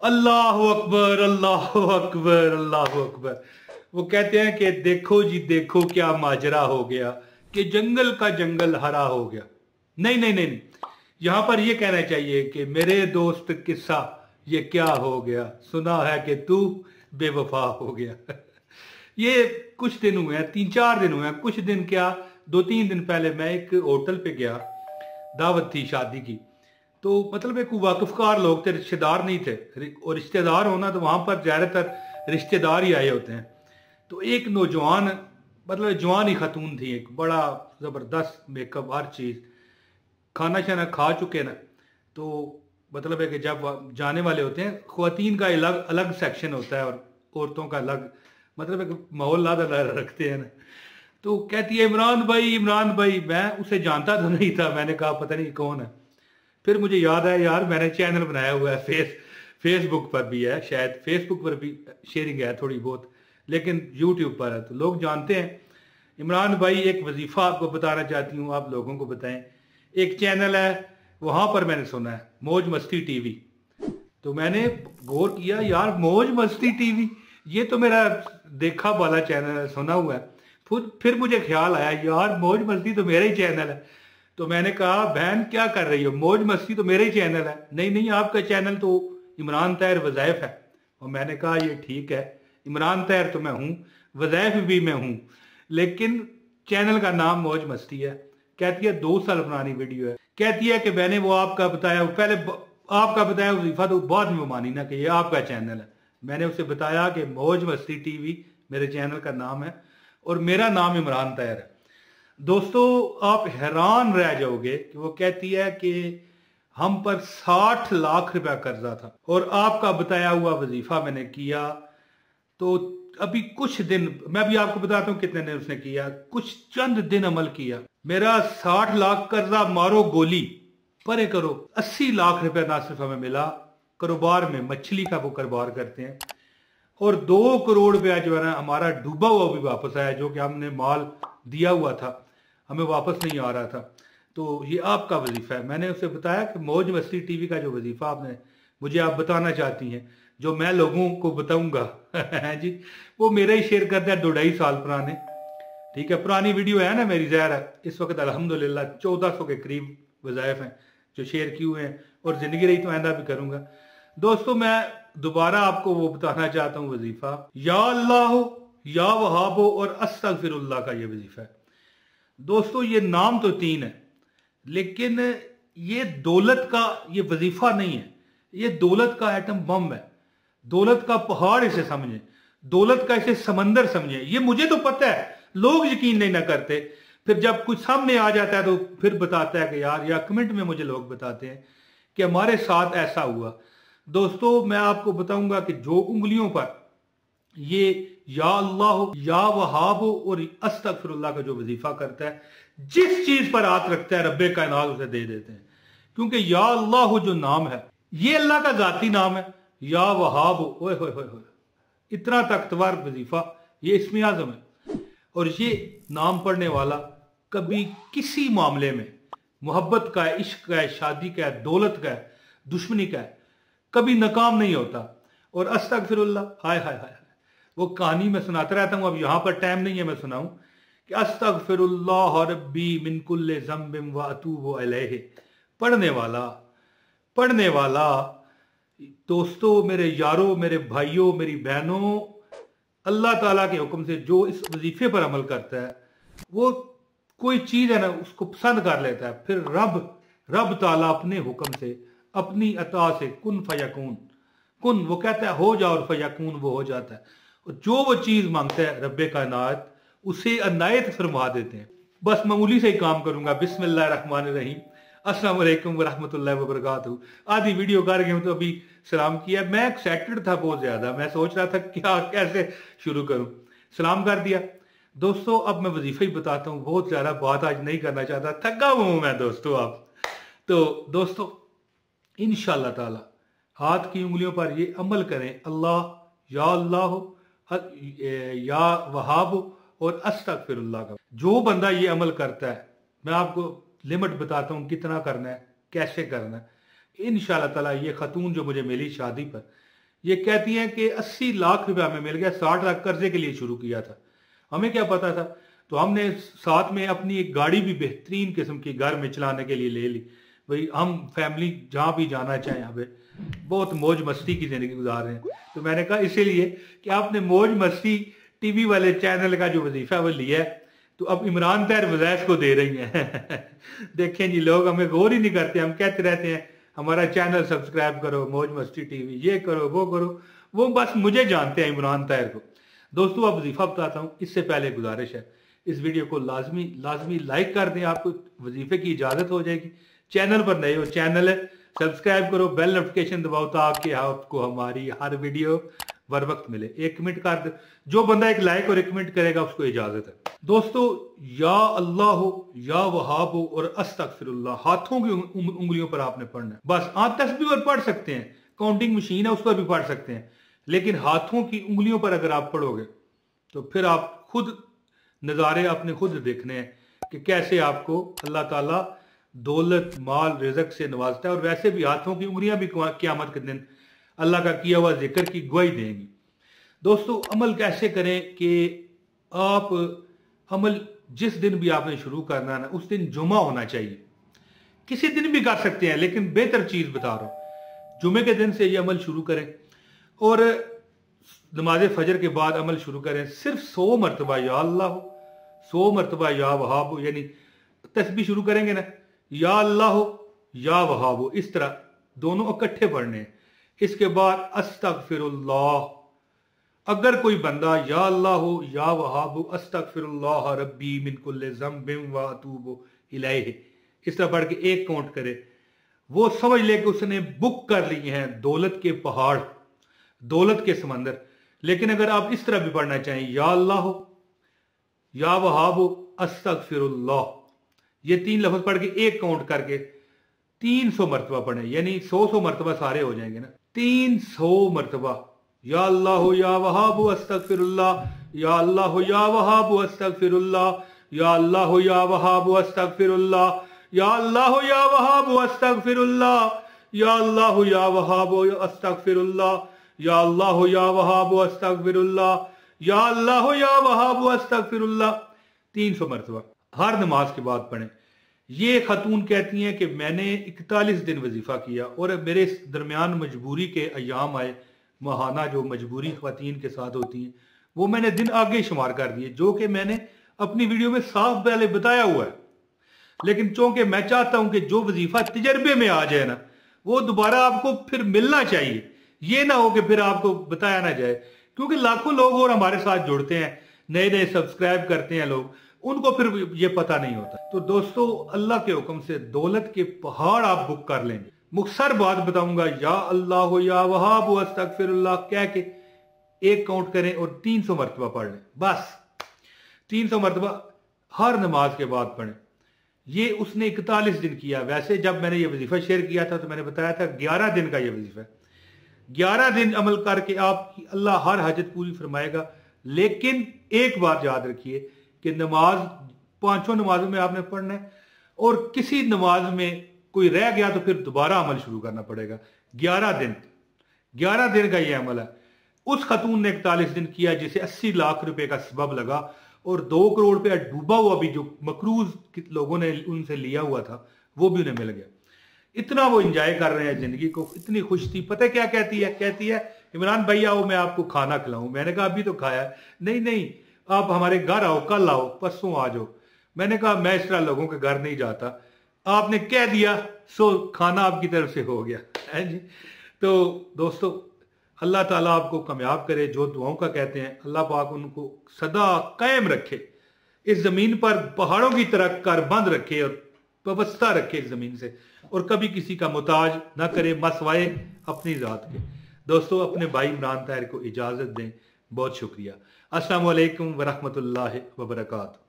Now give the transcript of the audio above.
अल्लाह अकबर, अल्लाह अकबर, अल्लाह अकबर। वो कहते हैं कि देखो जी देखो क्या माजरा हो गया, कि जंगल का जंगल हरा हो गया। नहीं नहीं नहीं, यहां पर यह कहना चाहिए कि मेरे दोस्त किस्सा ये क्या हो गया, सुना है कि तू बेवफा हो गया। ये कुछ दिन हुए हैं, 3-4 दिन हुए हैं, कुछ दिन क्या 2-3 दिन पहले मैं एक होटल पे गया, दावत थी शादी की। तो मतलब एक वाकिफकार लोग थे, रिश्तेदार नहीं थे। और रिश्तेदार होना तो वहां पर ज्यादातर रिश्तेदार ही आए होते हैं। तो एक नौजवान, मतलब जवान ही खतून थी, एक बड़ा जबरदस्त मेकअप हर चीज, खाना शाना खा चुके ना। तो मतलब है कि जब जाने वाले होते हैं, ख्वातीन का अलग अलग सेक्शन होता है और औरतों का अलग, मतलब एक माहौल अलग रखते हैं ना। तो कहती है इमरान भाई, इमरान भाई। मैं उसे जानता तो नहीं था, मैंने कहा पता नहीं कौन है। फिर मुझे याद आया यार मैंने चैनल बनाया हुआ है, फेसबुक पर भी है, शायद फेसबुक पर भी शेयरिंग है थोड़ी बहुत, लेकिन यूट्यूब पर है तो लोग जानते हैं। इमरान भाई एक वजीफा आपको बताना चाहती हूँ, आप लोगों को बताएं। एक चैनल है, वहां पर मैंने सुना है मौज मस्ती टीवी। तो मैंने गौर किया यार, मौज मस्ती टीवी, ये तो मेरा देखा वाला चैनल है, सुना हुआ है। फिर मुझे ख्याल आया यार मौज मस्ती तो मेरा ही चैनल है। तो मैंने कहा बहन क्या कर रही हो, मौज मस्ती तो मेरा ही चैनल है। नहीं नहीं, आपका चैनल तो इमरान ताहिर वज़ाइफ है। और मैंने कहा ये ठीक है, इमरान ताहिर तो मैं हूँ, वज़ाइफ भी मैं हूँ, लेकिन चैनल का नाम मौज मस्ती है। कहती है 2 साल पुरानी वीडियो है। कहती है कि मैंने वो आपका बताया, पहले आपका बताया वजीफा, तो बाद में वो मानी ना कि ये आपका चैनल है। मैंने उसे बताया कि मौज मस्ती टीवी मेरे चैनल का नाम है और मेरा नाम इमरान ताहिर है। दोस्तों आप हैरान रह जाओगे कि वो कहती है कि हम पर 60 लाख रुपया कर्जा था और आपका बताया हुआ वजीफा मैंने किया। तो अभी कुछ दिन, मैं भी आपको बताता हूं कितने दिन उसने किया, कुछ चंद दिन अमल किया, मेरा 60 लाख कर्जा मारो गोली परे करो। 80 लाख रुपया ना सिर्फ हमें मिला, कारोबार में मछली का वो कारोबार करते हैं, और 2 करोड़ रुपया जो है ना हमारा डूबा हुआ भी वापस आया, जो कि हमने माल दिया हुआ था हमें वापस नहीं आ रहा था। तो ये आपका वजीफा है। मैंने उसे बताया कि मौज मस्ती टीवी का जो वजीफा आपने मुझे आप बताना चाहती हैं, जो मैं लोगों को बताऊंगा हैं जी, वो मेरा ही शेयर करता है 2-2.5 साल पुराने। ठीक है, पुरानी वीडियो है ना मेरी, ज़ाहिर है इस वक्त अल्हम्दुलिल्लाह 1400 के करीब वज़ाइफ हैं जो शेयर किए हुए हैं, और ज़िंदगी रही तो आइंदा भी करूंगा। दोस्तों मैं दोबारा आपको वो बताना चाहता हूँ वजीफा, या अल्लाह हो या वहाब हो और अस्तगफिरुल्लाह का ये वजीफा है। दोस्तों ये नाम तो 3 है, लेकिन ये दौलत का ये वजीफा नहीं है, ये दौलत का एटम बम है। दौलत का पहाड़ इसे समझे, दौलत का इसे समंदर समझे। ये मुझे तो पता है, लोग यकीन नहीं ना करते, फिर जब कुछ सामने आ जाता है तो फिर बताता है कि यार, या कमेंट में मुझे लोग बताते हैं कि हमारे साथ ऐसा हुआ। दोस्तों मैं आपको बताऊंगा कि जो उंगलियों पर ये या अल्लाह या वहाब और अस्तगफिरुल्लाह का जो वजीफा करता है, जिस चीज पर हाथ रखता है रब्बे कायनात उसे दे देते हैं। क्योंकि या अल्लाह जो नाम है ये अल्लाह का जाती नाम है। या वहाब, ओए होए होए होए, इतना ताकतवर वजीफा, ये इसमें आजम है। और ये नाम पढ़ने वाला कभी किसी मामले में, मोहब्बत का है, इश्क का है, शादी का है, दौलत का है, दुश्मनी का है, कभी नाकाम नहीं होता। और अस्तगफिरुल्लाह, हाय हाय हाय, वो कहानी मैं सुनाता रहता हूं, अब यहां पर टाइम नहीं है मैं सुनाऊं कि अस्तगफिरुल्लाह रब्बी मिन कुल्ले ज़म्बिन व अतूबु अलैहि। पढ़ने वाला दोस्तों, मेरे यारों, मेरे भाइयों, मेरी बहनों, अल्लाह ताला के हुक्म से जो इस वजीफे पर अमल करता है, वो कोई चीज है ना उसको पसंद कर लेता है, फिर रब रब ताला अपने हुक्म से, अपनी अता से, कुन फयकून, कुन वो कहता है हो जा, और फयकून वो हो जाता है। और जो वो चीज मांगता है रब्बे कायनात उसे अनायत फरमा देते हैं। बस मामूली से ही काम करूंगा। बिस्मिल्लाह रहमान रहीम, अस्सलाम वालेकुम वरहमतुल्लाहि वबरकातुहू। आधी वीडियो कर गए तो अभी सलाम किया। मैं एक्साइटेड था बहुत ज्यादा, मैं सोच रहा था क्या कैसे शुरू करूं, सलाम कर दिया। दोस्तों अब मैं वजीफा ही बताता हूँ, बहुत ज्यादा बात आज नहीं करना चाहता, थका हुआ हूं मैं दोस्तों। आप तो दोस्तों इंशाअल्लाह ताला हाथ की उंगलियों पर ये अमल करें, अल्लाह या अल्लाह या वहाब और अस्तगफिरुल्लाह का। जो बंदा ये अमल करता है, मैं आपको लिमिट बताता हूं कितना करना है, कैसे करना है। इंशाल्लाह ताला। ये खतून जो मुझे मिली शादी पर, ये कहती हैं कि 80 लाख रुपया हमें मिल गया, 60 लाख कर्जे के लिए शुरू किया था। हमें क्या पता था, तो हमने साथ में अपनी एक गाड़ी भी बेहतरीन किस्म की घर में चलाने के लिए ले ली। भाई हम फैमिली जहाँ भी जाना चाहें, यहाँ पे बहुत मौज मस्ती की जिंदगी गुजार रहे हैं। तो मैंने कहा इसीलिए कि आपने मौज मस्ती टीवी वाले चैनल का जो वजीफा वो लिया है, तो अब इमरान तैर वज़ैस को दे रही हैं। देखें जी, लोग हमें गौर ही नहीं करते। हम कहते रहते हैं हमारा चैनल सब्सक्राइब करो, मौज मस्ती टीवी, ये करो वो करो, वो बस मुझे जानते हैं इमरान तैर को। दोस्तों अब वजीफा बताता हूँ, इससे पहले गुजारिश है इस वीडियो को लाजमी लाइक कर दें, आपको वजीफे की इजाजत हो जाएगी। चैनल पर नए हो, चैनल है सब्सक्राइब करो, बेल नोटिफिकेशन दबाओ ताकि आपको हमारी हर वीडियो बर वक्त मिले। एक कमेंट कर दे, जो बंदा एक लाइक और एक कमेंट करेगा उसको इजाजत है। दोस्तों या अल्लाह हो, या वहाब हो और अस्तगफिरुल्लाह हाथों की उंगलियों पर आपने पढ़ना है बस। आप तस्बीह पर पढ़ सकते हैं, काउंटिंग मशीन है उस पर भी पढ़ सकते हैं, लेकिन हाथों की उंगलियों पर अगर आप पढ़ोगे तो फिर आप खुद नज़ारे अपने खुद देखने हैं कि कैसे आपको अल्लाह ताला दौलत माल रिज़्क से नवाजता है। और वैसे भी हाथों की उंगलियां भी क़यामत के दिन अल्लाह का किया हुआ जिक्र की गवाही देंगी। दोस्तों अमल कैसे करें कि आप अमल जिस दिन भी आपने शुरू करना है ना, उस दिन जुमा होना चाहिए। किसी दिन भी कर सकते हैं, लेकिन बेहतर चीज बता रहा हूं, जुमे के दिन से ये अमल शुरू करें और नमाज फजर के बाद अमल शुरू करें। सिर्फ 100 मरतबा या अल्लाह हो, 100 मरतबा या वहाब हो, यानी तस्बीह शुरू करेंगे ना, या अल्लाह हो या वहाब हो, इस तरह दोनों इकट्ठे पढ़ने हैं। इसके बाद अस्तगफिरुल्लाह। अगर कोई बंदा या अल्लाह हो या वहाब हो अस्तगफिरुल्लाह रब्बी मिन कुल्लि ज़ंबिन व अतूबु इलैहि, इस तरह पढ़ के एक काउंट करे, वो समझ ले कि उसने बुक कर लिए हैं दौलत के पहाड़, दौलत के समंदर। लेकिन अगर आप इस तरह भी पढ़ना चाहें, या अल्लाह हो या वहाब हो अस्तगफिरुल्लाह, ये 3 लफ्ज पढ़ के एक काउंट करके 300 मरतबा पढ़े, यानी 100 मरतबा सारे हो जाएंगे ना। 300 मरतबा या अल्लाह हो या वहाब हो अस्तगफिरुल्लाह, या अल्लाह हो या वहाब हो अस्तगफिरुल्लाह, या अल्लाह हो या वहाब हो अस्तगफिरुल्लाह, या अल्लाह हो या वहाब हो अस्तगफिरुल्लाह, या अल्लाह हो या वहाब हो अस्तगफिरुल्लाह, या अल्लाह हो या वहाब हो अस्तगफिरुल्लाह, या अल्लाह हो या वहाब हो अस्तगफिरुल्लाह। 300 मरतबा हर नमाज के बाद पढ़ें। ये खातून कहती हैं कि मैंने 41 दिन वजीफा किया और मेरे इस दरमियान मजबूरी के अयाम आए, माहाना जो मजबूरी ख्वातीन के साथ होती हैं, वो मैंने दिन आगे शुमार कर दिए, जो कि मैंने अपनी वीडियो में साफ पहले बताया हुआ है। लेकिन चूंकि मैं चाहता हूं कि जो वजीफा तजर्बे में आ जाए ना, वो दोबारा आपको फिर मिलना चाहिए। ये ना हो कि फिर आपको बताया ना जाए, क्योंकि लाखों लोग और हमारे साथ जुड़ते हैं, नए नए सब्सक्राइब करते हैं लोग, उनको फिर ये पता नहीं होता। तो दोस्तों अल्लाह के हुक्म से दौलत के पहाड़ आप बुक कर लेंगे। मुख्तसर बात बताऊंगा, या अल्लाह हो या वहाब हो अस्तगफिरुल्लाह कह के एक काउंट करें और 300 मरतबा पढ़ लें बस। 300 मरतबा हर नमाज के बाद पढ़ें। ये उसने 41 दिन किया। वैसे जब मैंने ये वजीफा शेयर किया था तो मैंने बताया था 11 दिन का ये वजीफा है। 11 दिन अमल करके आप अल्लाह हर हाजत पूरी फरमाएगा। लेकिन एक बात याद रखिए कि नमाज 5 नमाजों में आपने पढ़ना है, और किसी नमाज में कोई रह गया तो फिर दोबारा अमल शुरू करना पड़ेगा। 11 दिन का ये अमल है। उस खतून ने 41 दिन किया जिसे 80 लाख रुपए का सबब लगा, और 2 करोड़ रुपया डूबा हुआ भी जो मकरूज लोगों ने उनसे लिया हुआ था वो भी उन्हें मिल गया। इतना वो एंजॉय कर रहे हैं जिंदगी को, इतनी खुश थी। पता है क्या कहती है इमरान भाई आओ मैं आपको खाना खिलाऊं। मैंने कहा अभी तो खाया। नहीं आप हमारे घर आओ, कल आओ, परसों आ जाओ। मैंने कहा मैं इस तरह लोगों के घर नहीं जाता। आपने कह दिया सो खाना आपकी तरफ से हो गया है जी। तो दोस्तों अल्लाह ताला आपको कामयाब करे। जो दुआओं का कहते हैं, अल्लाह पाक उनको सदा कायम रखे, इस जमीन पर पहाड़ों की तरह कर बंद रखे और व्यवस्था रखे इस जमीन से, और कभी किसी का मुताज ना करे मसवाए अपनी जात के। दोस्तों अपने भाई इमरान ताहिर को इजाजत दें। बहुत शुक्रिया। अस्सलामु अलैकुम वरहमतुल्लाहि वबरकातुहू।